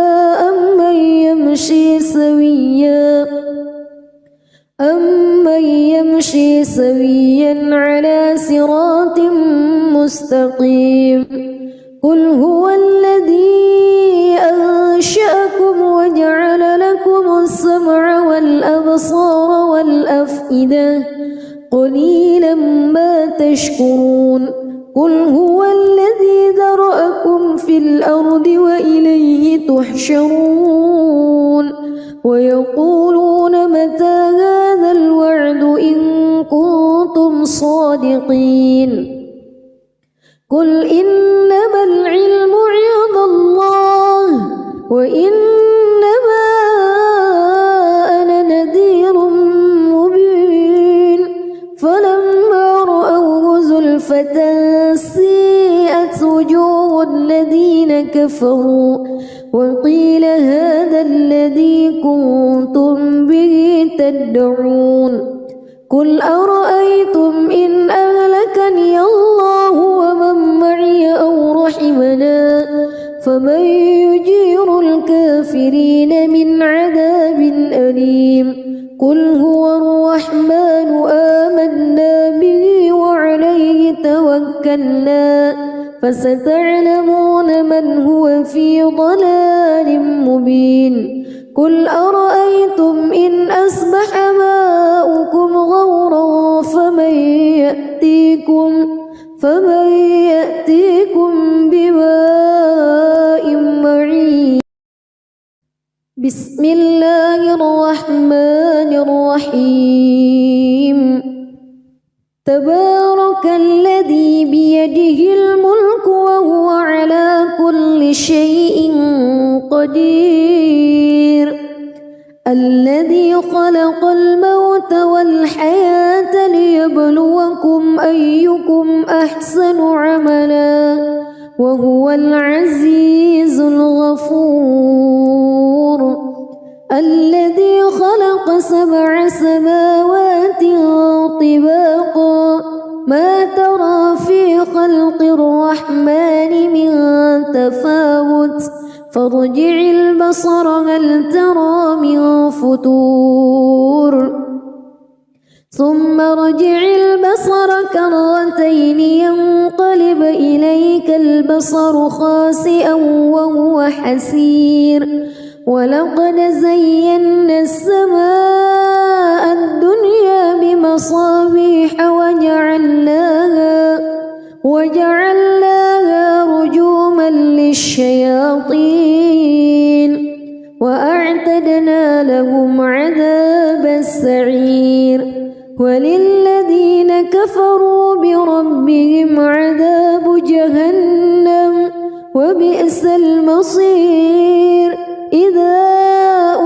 Speaker 1: يمشي سويا على صراط مستقيم قل هو الذي أنشأكم وجعل لكم السمع والأبصار والأفئدة قليلا ما تشكرون قل هو الذي ذرأكم في الأرض وإليه تحشرون ويقولون متى هذا الوعد إن كنتم صادقين قل إنما العلم عند الله وإنما أنا نذير مبين فلما رأوه زلفة سيئت وجوه الذين كفروا وقيل هذا الذي كنتم به تدعون قل أرأيتم إن أهلكني الله ومن معي أو رحمنا فمن يجير الكافرين من عذاب أليم قل هو الرحمن آمنا به وعليه توكلنا فستعلمون من هو في ضلال مبين قل أرأيتم إن أصبح ماؤكم غورا فمن يأتيكم بماء معين بسم الله الرحمن الرحيم تبارك الذي بيده الملك وهو على كل شيء قدير الذي خلق الموت والحياة ليبلوكم أيكم أحسن عملا وهو العزيز الغفور الذي خلق 7 سماوات طباقا ما ترى في خلق الرحمن من تفاوت فارجع البصر هل ترى من فتور ثم ارجع البصر كرتين ينقلب إليك البصر خاسئا وهو حسير ولقد زينا السماء الدنيا بمصابيح وجعلناها رجوما للشياطين وأعتدنا لهم عذاب السعير وللذين كفروا بربهم عذاب جهنم وبئس المصير إذا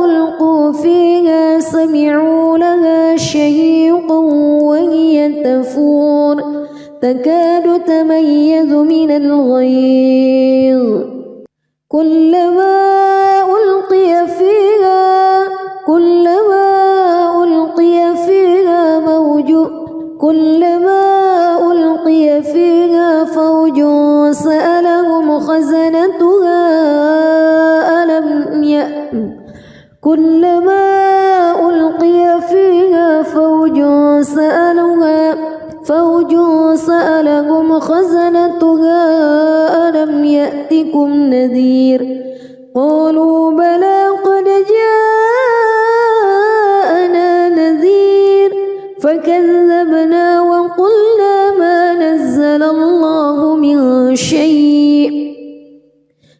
Speaker 1: ألقوا فيها سمعوا لها شهيقا وهي تفور تكاد تميز من الغيظ كلما ألقي فيها فوج سألهم خزنتها ألم يأتكم نذير قالوا بلى قد جاءنا نذير فكذبنا وقلنا ما نزل الله من شيء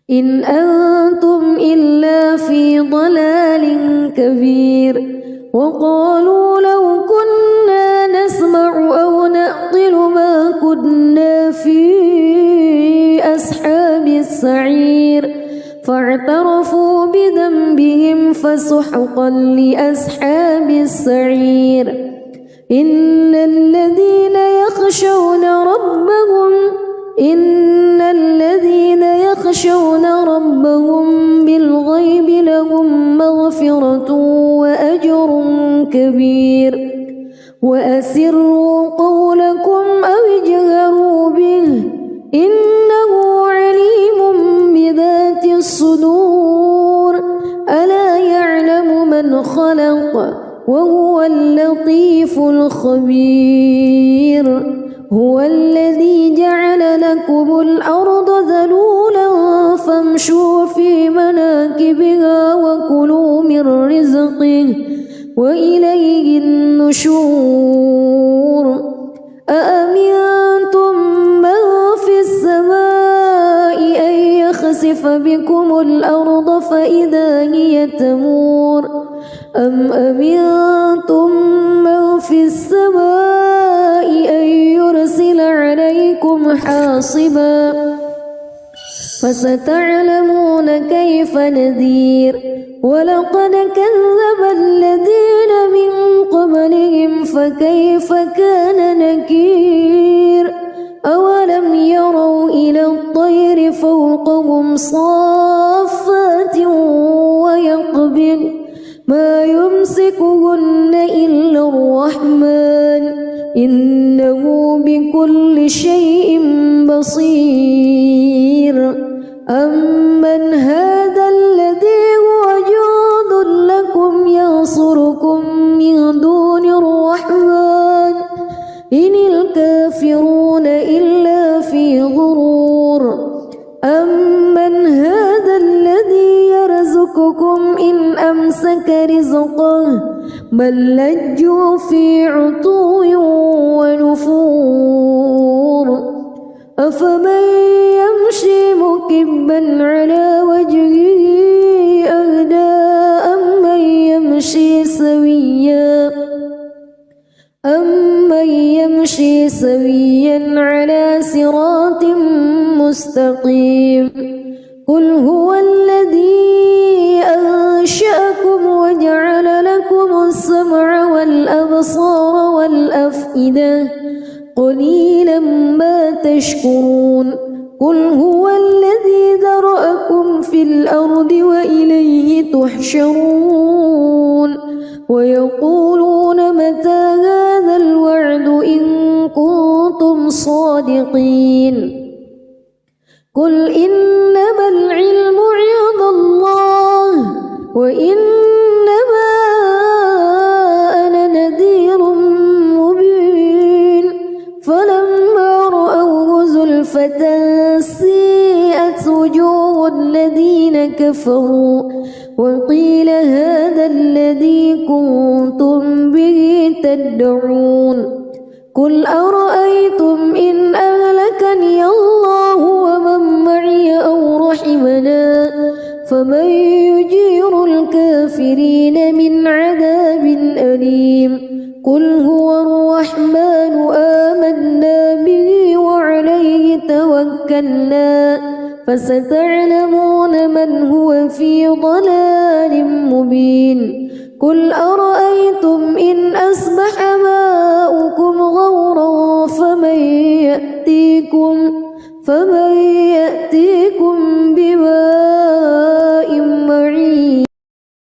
Speaker 1: إن أنتم إلا في ضلال كبير وقالوا لو كنا نسمع أو نعقل ما كنا في أصحاب السعير فاعترفوا بذنبهم فسحقا لأصحاب السعير إن الذين يخشون ربهم بالغيب لهم مغفرة وأجر كبير وأسروا قولكم أو اجهروا به إنه عليم بذات الصدور ألا يعلم من خلق وهو اللطيف اللطيف الخبير هو الذي جعل لكم الأرض ذلولا فامشوا في مناكبها وكلوا من رزقه وإليه النشور أأمنتم من في السماء أن يخسف بكم الأرض فإذا هي تمور أم أمنتم من في السماء أن يرسل عليكم حاصبا فستعلمون كيف نذير ولقد كذب الذين من قبلهم فكيف كان نكير أولم يروا إلى الطير فوقهم صافات ويقبض ما يمسكهن إلا الرحمن إنه بكل شيء بصير أمن هذا الذي هو جند لكم ينصركم من دون الرحمن إن الكافرون إلا في غرور أمن هذا الذي يرزقكم إن أمسك رزقه بل لجوا في عتو ونفور أفمن يمشي مكبا على وجهه أهدى أمن يمشي سويا على صراط مستقيم قل هو الذي أنشأكم وجعل لكم السمع والأبصار والأفئدة قليلا ما تشكرون قل هو الذي ذرأكم في الأرض وإليه تحشرون ويقولون متى هذا الوعد إن كنتم صادقين قل إنما العلم عند الله وإنما أنا نذير مبين فلما رأوه زلفة سيئت وجوه الذين كفروا وقيل هذا الذي كنتم به تدعون قل أرأيتم إن أهلكني الله ومن معي أو رحمنا فمن يجير الكافرين من عذاب أليم قل هو الرحمن آمنا به وعليه توكلنا فستعلمون من هو في ضلال مبين قل أرأيتم إن أصبح ماؤكم غورا فمن يأتيكم